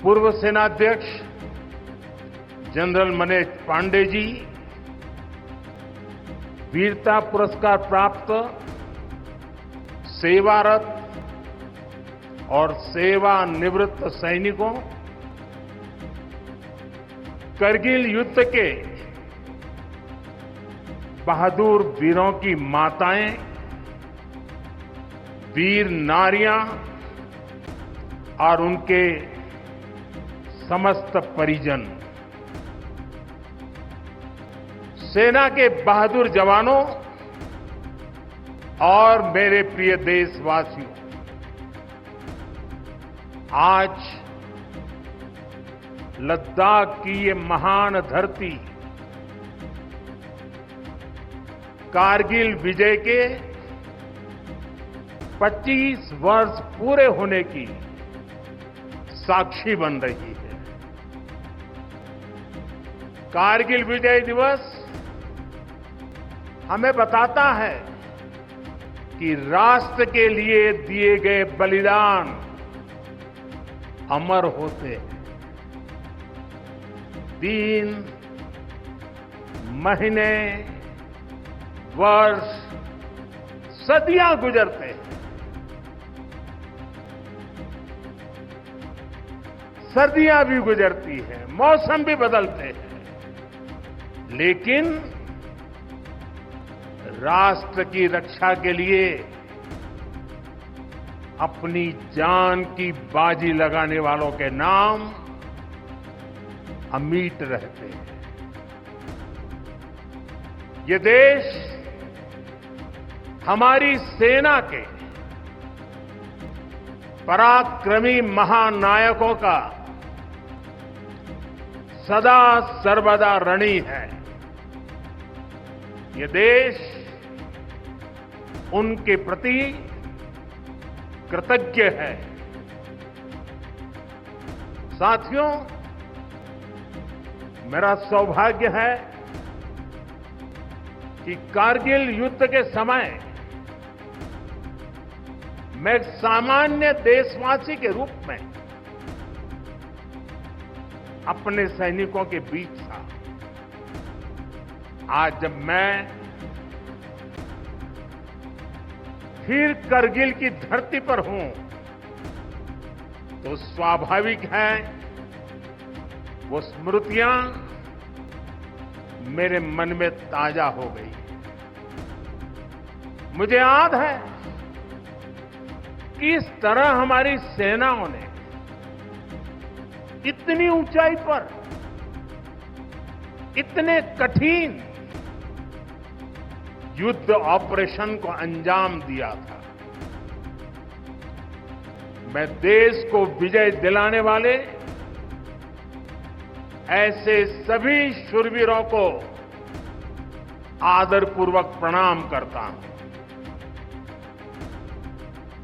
पूर्व सेनाध्यक्ष जनरल मनोज पांडे जी, वीरता पुरस्कार प्राप्त सेवारत और सेवानिवृत्त सैनिकों, करगिल युद्ध के बहादुर वीरों की माताएं, वीर नारियां और उनके समस्त परिजन, सेना के बहादुर जवानों और मेरे प्रिय देशवासियों, आज लद्दाख की ये महान धरती कारगिल विजय के 25 वर्ष पूरे होने की साक्षी बन रही है। कारगिल विजय दिवस हमें बताता है कि राष्ट्र के लिए दिए गए बलिदान अमर होते हैं। दिन, महीने, वर्ष, सदियां गुजरते हैं, सर्दियां भी गुजरती हैं, मौसम भी बदलते हैं, लेकिन राष्ट्र की रक्षा के लिए अपनी जान की बाजी लगाने वालों के नाम अमिट रहते हैं। ये देश हमारी सेना के पराक्रमी महानायकों का सदा सर्वदा ऋणी है। ये देश उनके प्रति कृतज्ञ है। साथियों, मेरा सौभाग्य है कि कारगिल युद्ध के समय मैं एक सामान्य देशवासी के रूप में अपने सैनिकों के बीच था। आज जब मैं फिर करगिल की धरती पर हूं, तो स्वाभाविक है वो स्मृतियां मेरे मन में ताजा हो गई। मुझे याद है किस तरह हमारी सेनाओं ने इतनी ऊंचाई पर इतने कठिन युद्ध ऑपरेशन को अंजाम दिया था। मैं देश को विजय दिलाने वाले ऐसे सभी शूरवीरों को आदरपूर्वक प्रणाम करता हूं।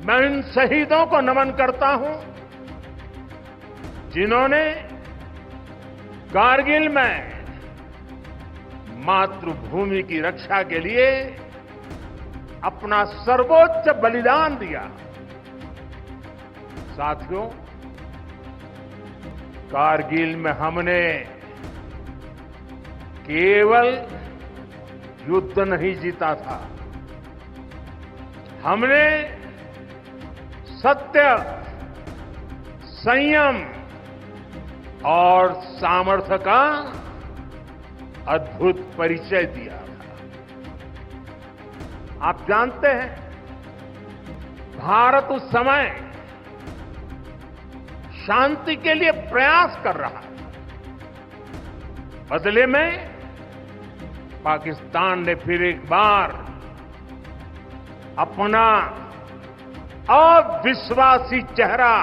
मैं इन शहीदों को नमन करता हूं जिन्होंने कारगिल में मातृभूमि की रक्षा के लिए अपना सर्वोच्च बलिदान दिया। साथियों, कारगिल में हमने केवल युद्ध नहीं जीता था, हमने सत्य, संयम और सामर्थ्य का अद्भुत परिचय दिया था। आप जानते हैं, भारत उस समय शांति के लिए प्रयास कर रहा है। बदले में पाकिस्तान ने फिर एक बार अपना अविश्वासी चेहरा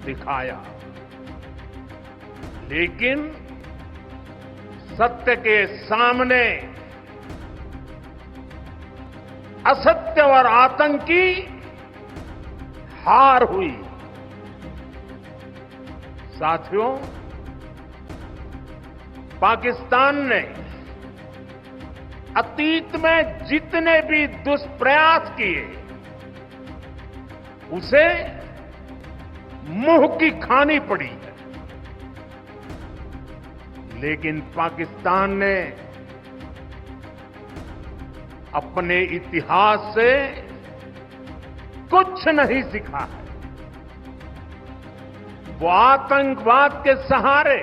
दिखाया। लेकिन सत्य के सामने असत्य और आतंक की हार हुई। साथियों, पाकिस्तान ने अतीत में जितने भी दुष्प्रयास किए, उसे मुंह की खानी पड़ी है। लेकिन पाकिस्तान ने अपने इतिहास से कुछ नहीं सीखा है। वो आतंकवाद के सहारे,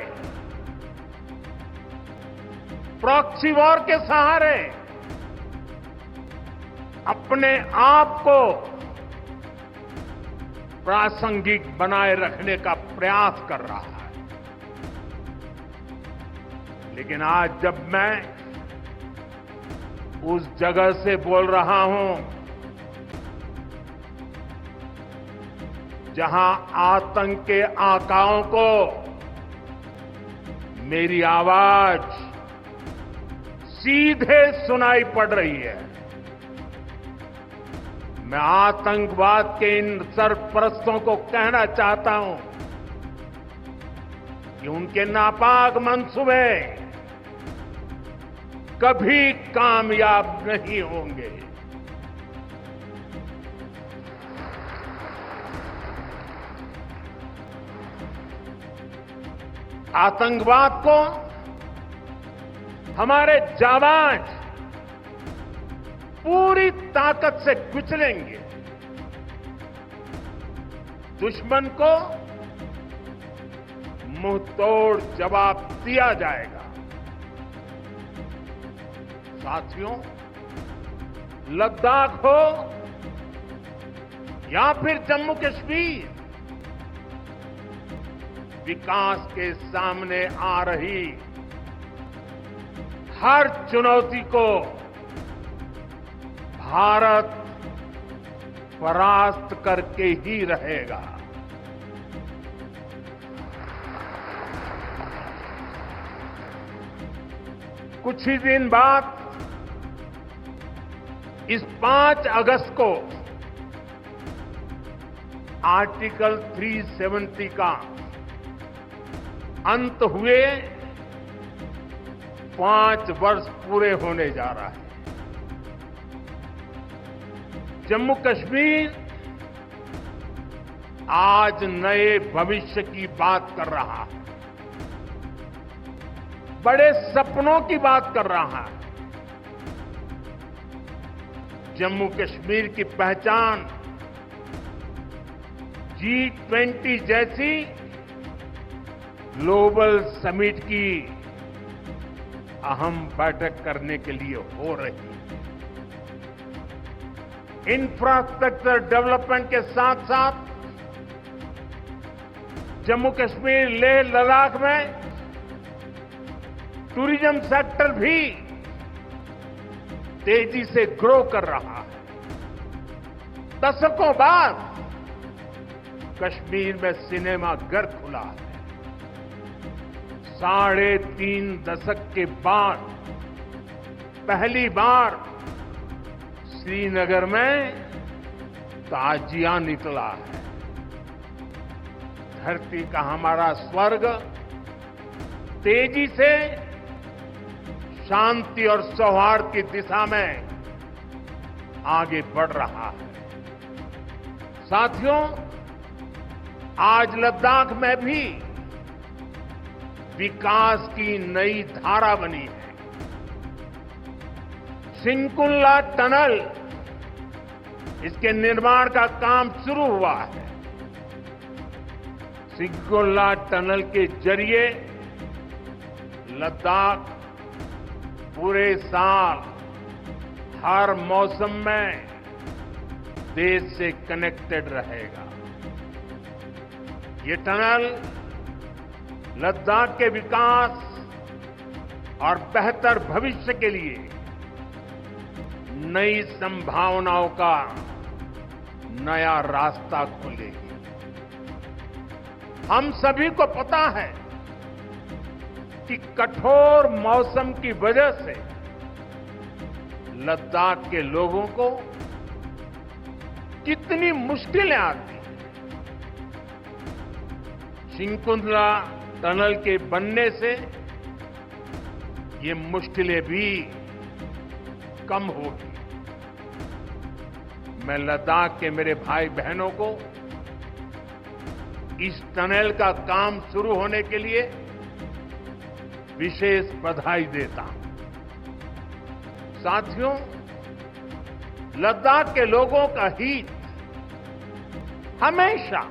प्रॉक्सी वॉर के सहारे अपने आप को प्रासंगिक बनाए रखने का प्रयास कर रहा है। लेकिन आज जब मैं उस जगह से बोल रहा हूं जहां आतंक के आकाओं को मेरी आवाज सीधे सुनाई पड़ रही है, मैं आतंकवाद के इन सरपरस्तों को कहना चाहता हूं कि उनके नापाक मंसूबे कभी कामयाब नहीं होंगे। आतंकवाद को हमारे जाबाज पूरी ताकत से कुचलेंगे। दुश्मन को मुंहतोड़ जवाब दिया जाएगा। साथियों, लद्दाख हो या फिर जम्मू कश्मीर, विकास के सामने आ रही हर चुनौती को भारत परास्त करके ही रहेगा। कुछ ही दिन बाद इस 5 अगस्त को आर्टिकल 370 का अंत हुए 5 वर्ष पूरे होने जा रहा है। जम्मू कश्मीर आज नए भविष्य की बात कर रहा है, बड़े सपनों की बात कर रहा है। जम्मू कश्मीर की पहचान G20 जैसी ग्लोबल समिट की अहम बैठक करने के लिए हो रही है। इंफ्रास्ट्रक्चर डेवलपमेंट के साथ साथ जम्मू कश्मीर, लेह, लद्दाख में टूरिज्म सेक्टर भी तेजी से ग्रो कर रहा है। दशकों बाद कश्मीर में सिनेमा घर खुला है। 3.5 दशक के बाद पहली बार श्रीनगर में ताजिया निकला है। धरती का हमारा स्वर्ग तेजी से शांति और सौहार्द की दिशा में आगे बढ़ रहा है। साथियों, आज लद्दाख में भी विकास की नई धारा बनी है। सिंकुल्ला टनल, इसके निर्माण का काम शुरू हुआ है। सिंकुल्ला टनल के जरिए लद्दाख पूरे साल हर मौसम में देश से कनेक्टेड रहेगा। ये टनल लद्दाख के विकास और बेहतर भविष्य के लिए नई संभावनाओं का नया रास्ता खोलेगी। हम सभी को पता है कि कठोर मौसम की वजह से लद्दाख के लोगों को कितनी मुश्किलें आती हैं। सिंकुल्ला टनल के बनने से ये मुश्किलें भी कम होगी। मैं लद्दाख के मेरे भाई बहनों को इस टनल का काम शुरू होने के लिए विशेष बधाई देता हूं। साथियों, लद्दाख के लोगों का हित हमेशा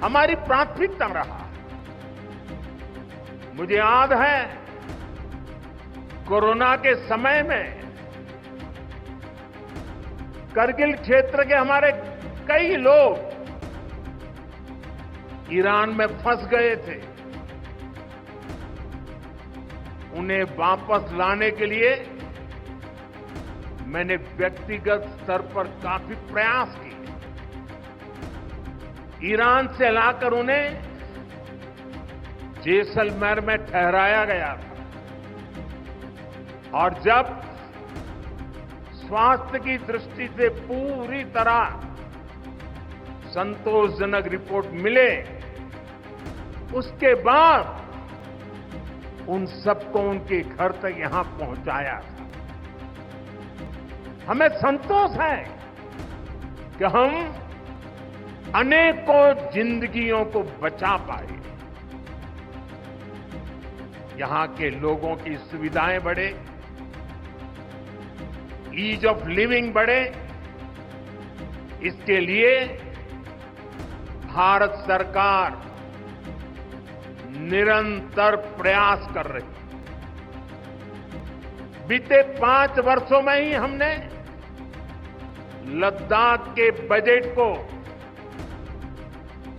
हमारी प्राथमिकता रहा। मुझे याद है कोरोना के समय में करगिल क्षेत्र के हमारे कई लोग ईरान में फंस गए थे। उन्हें वापस लाने के लिए मैंने व्यक्तिगत स्तर पर काफी प्रयास किए। ईरान से लाकर उन्हें जैसलमेर में ठहराया गया था और जब स्वास्थ्य की दृष्टि से पूरी तरह संतोषजनक रिपोर्ट मिले, उसके बाद उन सबको उनके घर तक यहां पहुंचाया था। हमें संतोष है कि हम अनेकों जिंदगियों को बचा पाए। यहां के लोगों की सुविधाएं बढ़े, ईज ऑफ लिविंग बढ़े, इसके लिए भारत सरकार निरंतर प्रयास कर रही है। बीते 5 वर्षों में ही हमने लद्दाख के बजट को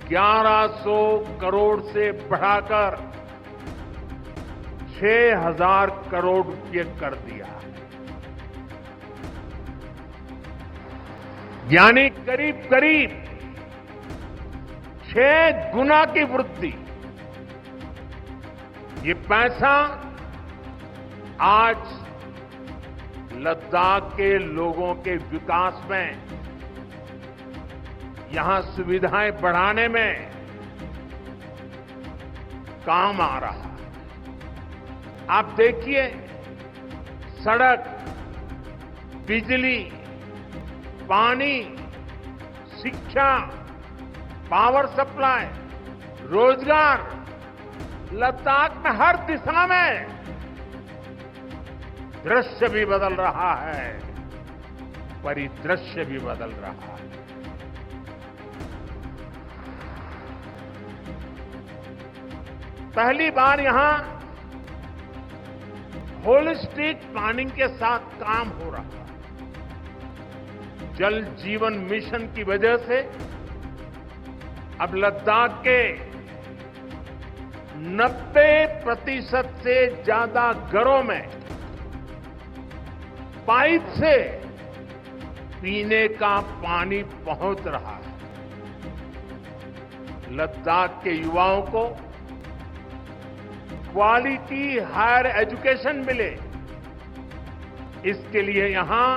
1100 करोड़ से बढ़ाकर 6000 करोड़ रुपये कर दिया, यानी करीब करीब 6 गुना की वृद्धि। ये पैसा आज लद्दाख के लोगों के विकास में, यहां सुविधाएं बढ़ाने में काम आ रहा है। आप देखिए, सड़क, बिजली, पानी, शिक्षा, पावर सप्लाई, रोजगार, लद्दाख में हर दिशा में दृश्य भी बदल रहा है, परिदृश्य भी बदल रहा है। पहली बार यहां होलिस्टिक प्लानिंग के साथ काम हो रहा है। जल जीवन मिशन की वजह से अब लद्दाख के 90% से ज्यादा घरों में पाइप से पीने का पानी पहुंच रहा है। लद्दाख के युवाओं को क्वालिटी हायर एजुकेशन मिले, इसके लिए यहां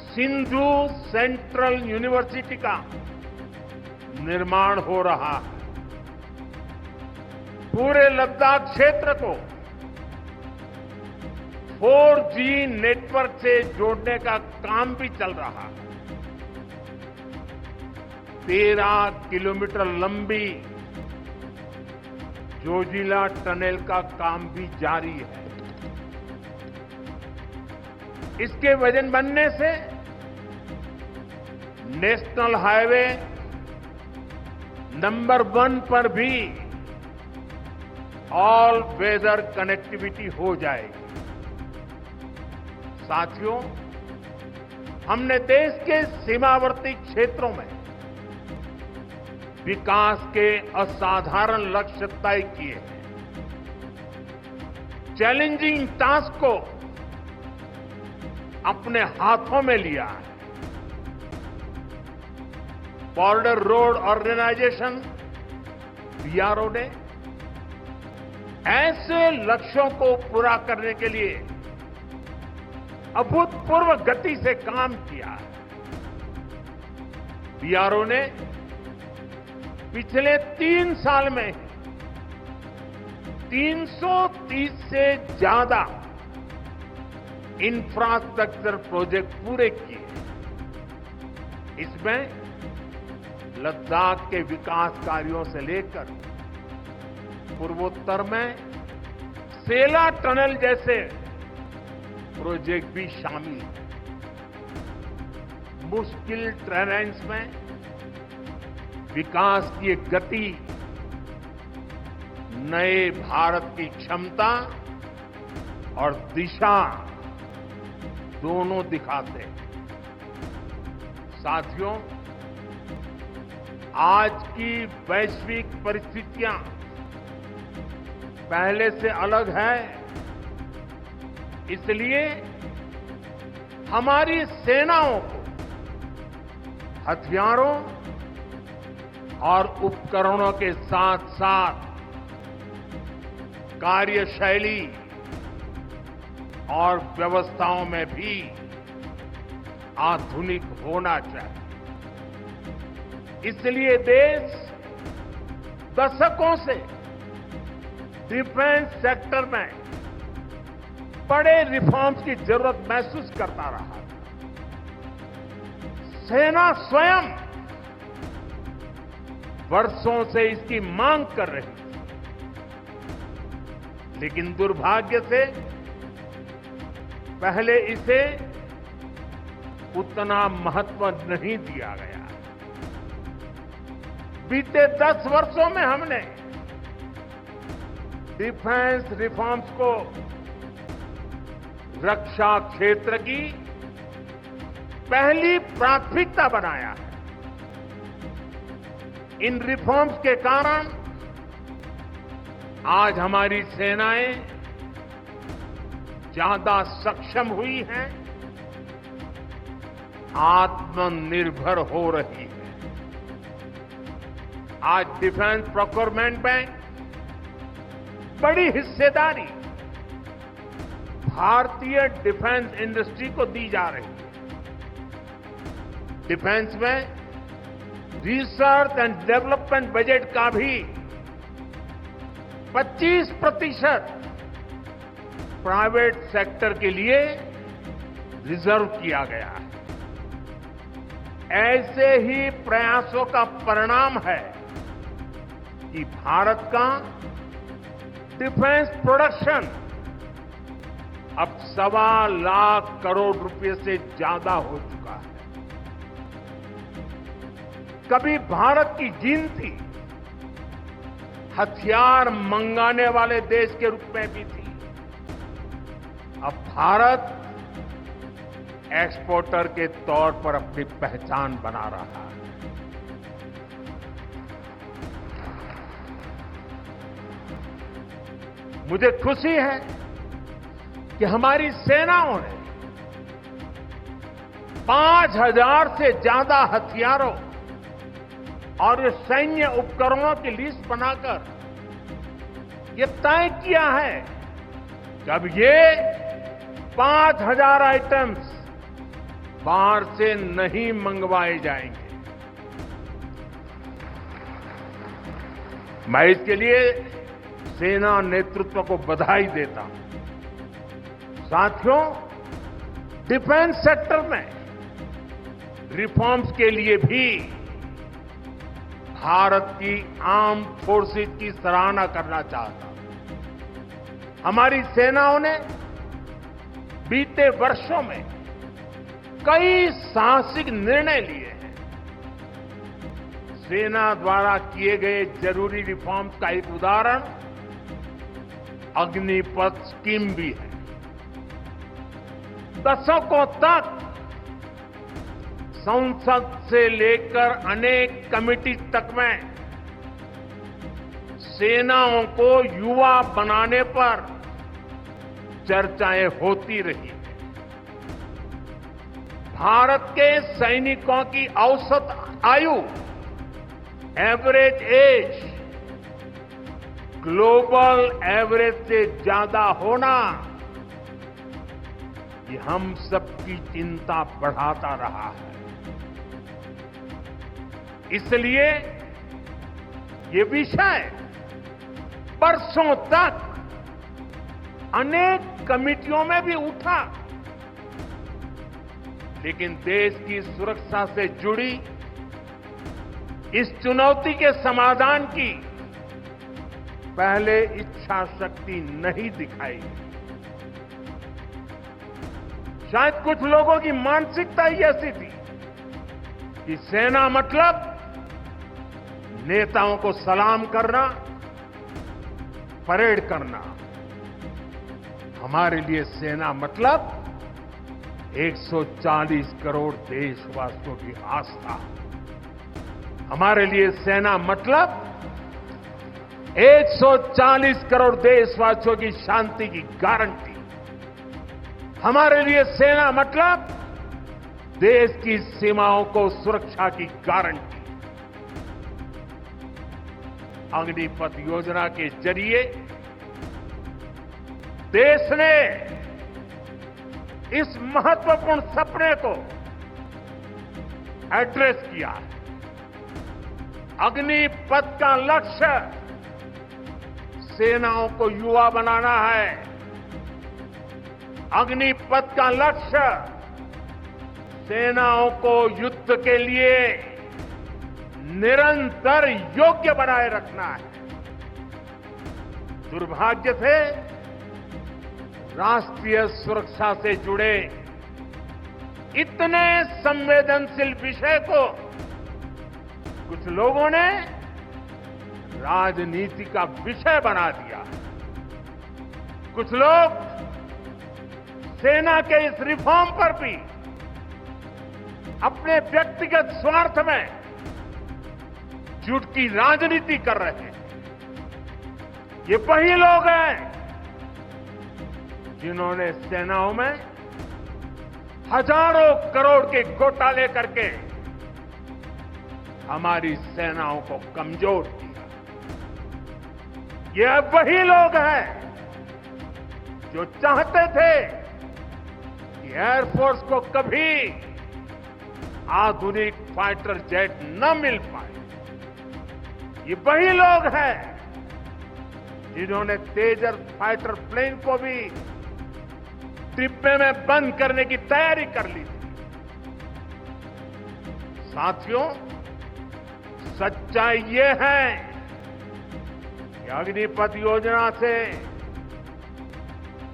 सिंधु सेंट्रल यूनिवर्सिटी का निर्माण हो रहा है। पूरे लद्दाख क्षेत्र को 4G नेटवर्क से जोड़ने का काम भी चल रहा है। 13 किलोमीटर लंबी जोजिला टनल का काम भी जारी है। इसके वजन बनने से नेशनल हाईवे नंबर 1 पर भी ऑल वेदर कनेक्टिविटी हो जाएगी। साथियों, हमने देश के सीमावर्ती क्षेत्रों में विकास के असाधारण लक्ष्य तय किए हैं। चैलेंजिंग टास्क को अपने हाथों में लिया है। बॉर्डर रोड ऑर्गेनाइजेशन बीआरओ ने ऐसे लक्ष्यों को पूरा करने के लिए अभूतपूर्व गति से काम किया है। बीआरओ ने पिछले 3 साल में 330 से ज्यादा इंफ्रास्ट्रक्चर प्रोजेक्ट पूरे किए। इसमें लद्दाख के विकास कार्यों से लेकर पूर्वोत्तर में सेला टनल जैसे प्रोजेक्ट भी शामिल हैं। मुश्किल टेरेन्स में विकास की एक गति नए भारत की क्षमता और दिशा दोनों दिखाते हैं। साथियों, आज की वैश्विक परिस्थितियां पहले से अलग है, इसलिए हमारी सेनाओं को हथियारों और उपकरणों के साथ साथ कार्यशैली और व्यवस्थाओं में भी आधुनिक होना चाहिए। इसलिए देश दशकों से डिफेंस सेक्टर में बड़े रिफॉर्म्स की जरूरत महसूस करता रहा। सेना स्वयं वर्षों से इसकी मांग कर रही थी, लेकिन दुर्भाग्य से पहले इसे उतना महत्व नहीं दिया गया। बीते 10 वर्षों में हमने डिफेंस रिफॉर्म्स को रक्षा क्षेत्र की पहली प्राथमिकता बनाया है। इन रिफॉर्म्स के कारण आज हमारी सेनाएं ज्यादा सक्षम हुई हैं, आत्मनिर्भर हो रही है। आज डिफेंस प्रोक्योरमेंट में बड़ी हिस्सेदारी भारतीय डिफेंस इंडस्ट्री को दी जा रही है। डिफेंस में रिसर्च एंड डेवलपमेंट बजट का भी 25% प्राइवेट सेक्टर के लिए रिजर्व किया गया है। ऐसे ही प्रयासों का परिणाम है कि भारत का डिफेंस प्रोडक्शन अब 1.25 लाख करोड़ रुपए से ज्यादा हो चुका है। कभी भारत की गिनती हथियार मंगाने वाले देश के रूप में भी थी। अब भारत एक्सपोर्टर के तौर पर अपनी पहचान बना रहा है। मुझे खुशी है कि हमारी सेनाओं ने 5000 से ज्यादा हथियारों और सैन्य उपकरणों की लिस्ट बनाकर ये तय किया है कि अब ये 5000 आइटम्स बाहर से नहीं मंगवाए जाएंगे। मैं इसके लिए सेना नेतृत्व को बधाई देता हूं। साथियों, डिफेंस सेक्टर में रिफॉर्म्स के लिए भी भारत की आर्म फोर्सेस की सराहना करना चाहता हूं। हमारी सेनाओं ने बीते वर्षों में कई साहसिक निर्णय लिए हैं। सेना द्वारा किए गए जरूरी रिफॉर्म्स का एक उदाहरण अग्निपथ स्कीम भी है। दशकों तक संसद से लेकर अनेक कमेटी तक में सेनाओं को युवा बनाने पर चर्चाएं होती रही हैं। भारत के सैनिकों की औसत आयु, एवरेज एज, ग्लोबल एवरेज से ज्यादा होना ये हम सबकी चिंता बढ़ाता रहा है। इसलिए ये विषय वर्षों तक अनेक कमिटियों में भी उठा, लेकिन देश की सुरक्षा से जुड़ी इस चुनौती के समाधान की पहले इच्छा शक्ति नहीं दिखाई। शायद कुछ लोगों की मानसिकता ही ऐसी थी कि सेना मतलब नेताओं को सलाम करना, परेड करना। हमारे लिए सेना मतलब 140 करोड़ देशवासियों की आस्था। हमारे लिए सेना मतलब 140 करोड़ देशवासियों की शांति की गारंटी। हमारे लिए सेना मतलब देश की सीमाओं को सुरक्षा की गारंटी। अग्निपथ योजना के जरिए देश ने इस महत्वपूर्ण सपने को एड्रेस किया है। अग्निपथ का लक्ष्य सेनाओं को युवा बनाना है। अग्निपथ का लक्ष्य सेनाओं को युद्ध के लिए निरंतर योग्य बनाए रखना है। दुर्भाग्य से राष्ट्रीय सुरक्षा से जुड़े इतने संवेदनशील विषय को कुछ लोगों ने राजनीति का विषय बना दिया। कुछ लोग सेना के इस रिफॉर्म पर भी अपने व्यक्तिगत स्वार्थ में झूठ की राजनीति कर रहे हैं। ये वही लोग हैं जिन्होंने सेनाओं में हजारों करोड़ के घोटाले करके हमारी सेनाओं को कमजोर किया। ये वही लोग हैं जो चाहते थे कि एयरफोर्स को कभी आधुनिक फाइटर जेट न मिल पाए। ये वही लोग हैं जिन्होंने तेजस फाइटर प्लेन को भी डिब्बे में बंद करने की तैयारी कर ली थी। साथियों, सच्चाई ये है कि अग्निपथ योजना से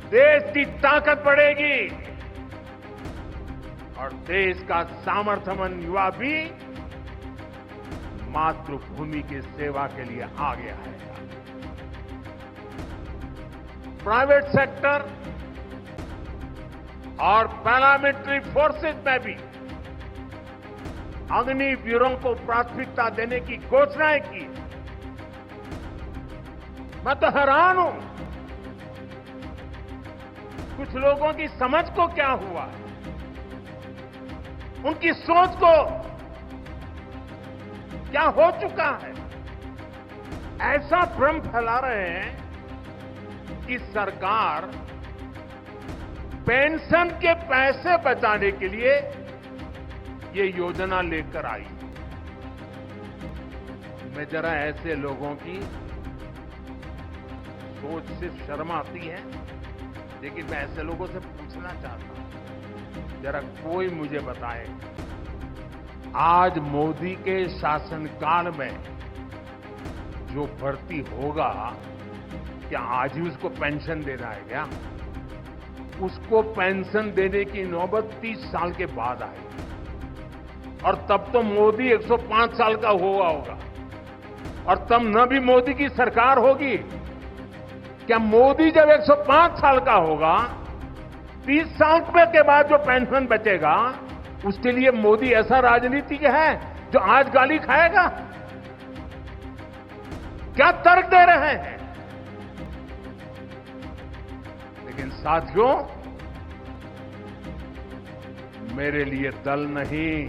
देश की ताकत बढ़ेगी और देश का सामर्थ्यवान युवा भी मातृभूमि की सेवा के लिए आगे आएगा। प्राइवेट सेक्टर और पैरामिलिट्री फोर्सेस में भी अग्निवीरों को प्राथमिकता देने की घोषणाएं की। मैं तो हैरान हूं, कुछ लोगों की समझ को क्या हुआ, उनकी सोच को क्या हो चुका है। ऐसा भ्रम फैला रहे हैं कि सरकार पेंशन के पैसे बचाने के लिए ये योजना लेकर आई। मैं जरा ऐसे लोगों की सोच से शर्म आती है, लेकिन मैं ऐसे लोगों से पूछना चाहता हूं, जरा कोई मुझे बताए, आज मोदी के शासनकाल में जो भर्ती होगा, क्या आज ही उसको पेंशन देना है क्या? उसको पेंशन देने की नौबत 30 साल के बाद आई, और तब तो मोदी 105 साल का हुआ होगा, और तब न भी मोदी की सरकार होगी। क्या मोदी जब 105 साल का होगा, 30 साल के बाद जो पेंशन बचेगा, उसके लिए मोदी ऐसा राजनीतिक है जो आज गाली खाएगा? क्या तर्क दे रहे हैं? लेकिन साथियों, मेरे लिए दल नहीं,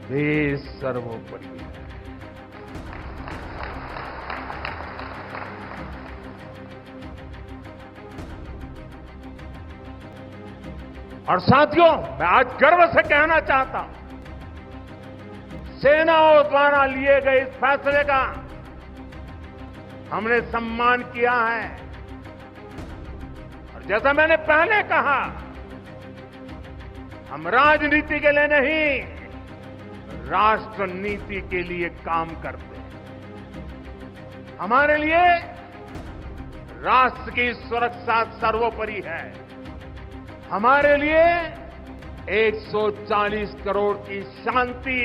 देश सर्वोपरि है। और साथियों, मैं आज गर्व से कहना चाहता हूं, सेनाओं द्वारा लिए गए इस फैसले का हमने सम्मान किया है। और जैसा मैंने पहले कहा, हम राजनीति के लिए नहीं, राष्ट्र नीति के लिए काम करते हैं। हमारे लिए राष्ट्र की सुरक्षा सर्वोपरि है। हमारे लिए 140 करोड़ की शांति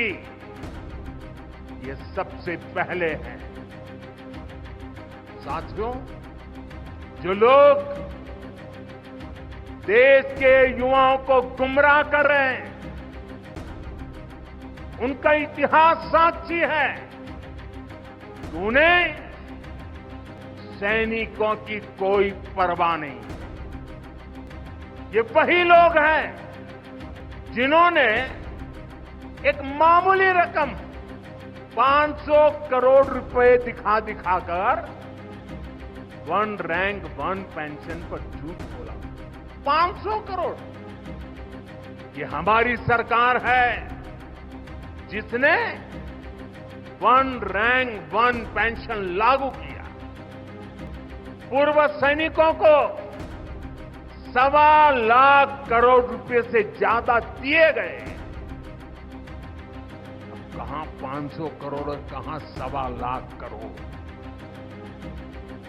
ये सबसे पहले है। साथियों, जो लोग देश के युवाओं को गुमराह कर रहे हैं, उनका इतिहास साक्षी है कि उन्हें सैनिकों की कोई परवाह नहीं है। ये वही लोग हैं जिन्होंने एक मामूली रकम 500 करोड़ रुपए दिखाकर वन रैंक वन पेंशन पर झूठ बोला। 500 करोड़। ये हमारी सरकार है जिसने वन रैंक वन पेंशन लागू किया। पूर्व सैनिकों को 1.25 लाख करोड़ रुपए से ज्यादा दिए गए। अब कहां 500 करोड़ और कहां 1.25 लाख करोड़।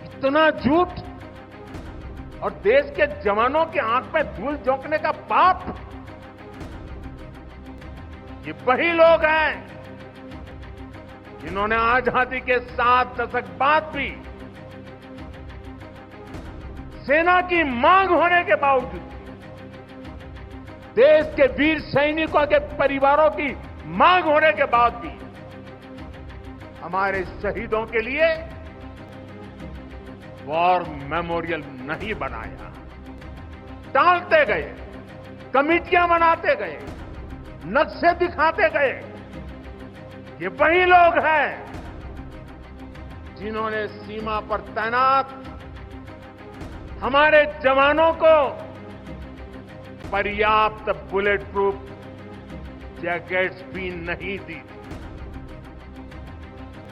इतना झूठ और देश के जवानों की आंख में धूल झोंकने का पाप। ये वही लोग हैं जिन्होंने आजादी के 7 दशक बाद भी सेना की मांग होने के बावजूद, देश के वीर सैनिकों के परिवारों की मांग होने के बाद भी हमारे शहीदों के लिए वॉर मेमोरियल नहीं बनाया। टालते गए, कमिटियां बनाते गए, नक्शे दिखाते गए। ये वही लोग हैं जिन्होंने सीमा पर तैनात हमारे जवानों को पर्याप्त बुलेट प्रूफ जैकेट्स भी नहीं दी।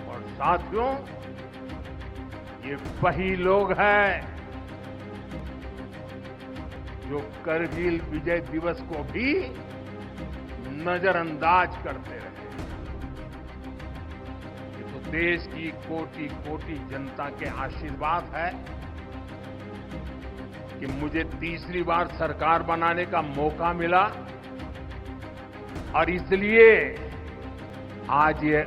और साथियों, ये वही लोग हैं जो करगिल विजय दिवस को भी नजरअंदाज करते रहे। ये तो देश की कोटि कोटि जनता के आशीर्वाद है कि मुझे तीसरी बार सरकार बनाने का मौका मिला और इसलिए आज ये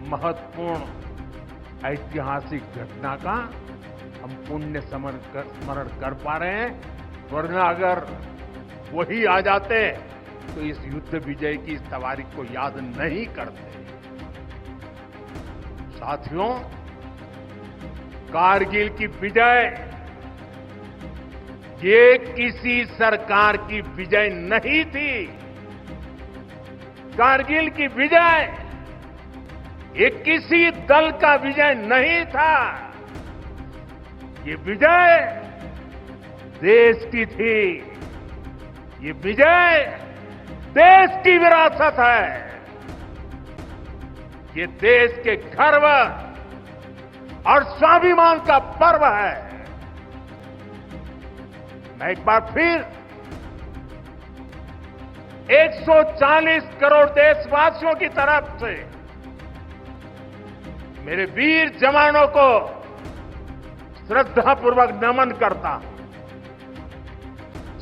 महत्वपूर्ण ऐतिहासिक घटना का हम पुण्य स्मरण कर पा रहे हैं। वरना अगर वही आ जाते तो इस युद्ध विजय की इस तारीख को याद नहीं करते। साथियों, कारगिल की विजय ये किसी सरकार की विजय नहीं थी। कारगिल की विजय ये किसी दल का विजय नहीं था। ये विजय देश की थी। ये विजय देश की विरासत है। ये देश के गर्व और स्वाभिमान का पर्व है। मैं एक बार फिर 140 करोड़ देशवासियों की तरफ से मेरे वीर जवानों को श्रद्धापूर्वक नमन करता हूं।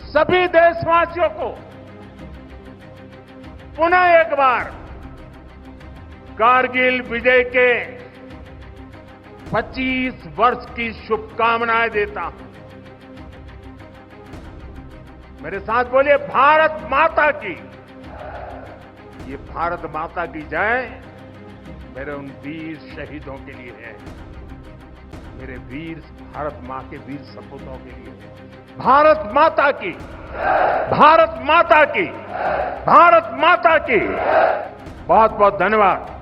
सभी देशवासियों को पुनः एक बार कारगिल विजय के 25 वर्ष की शुभकामनाएं देता हूं। मेरे साथ बोलिए, भारत माता की। ये भारत माता की जय मेरे उन वीर शहीदों के लिए है, मेरे वीर भारत मां के वीर सपूतों के लिए है। भारत माता की, भारत माता की, भारत माता की। बहुत बहुत धन्यवाद।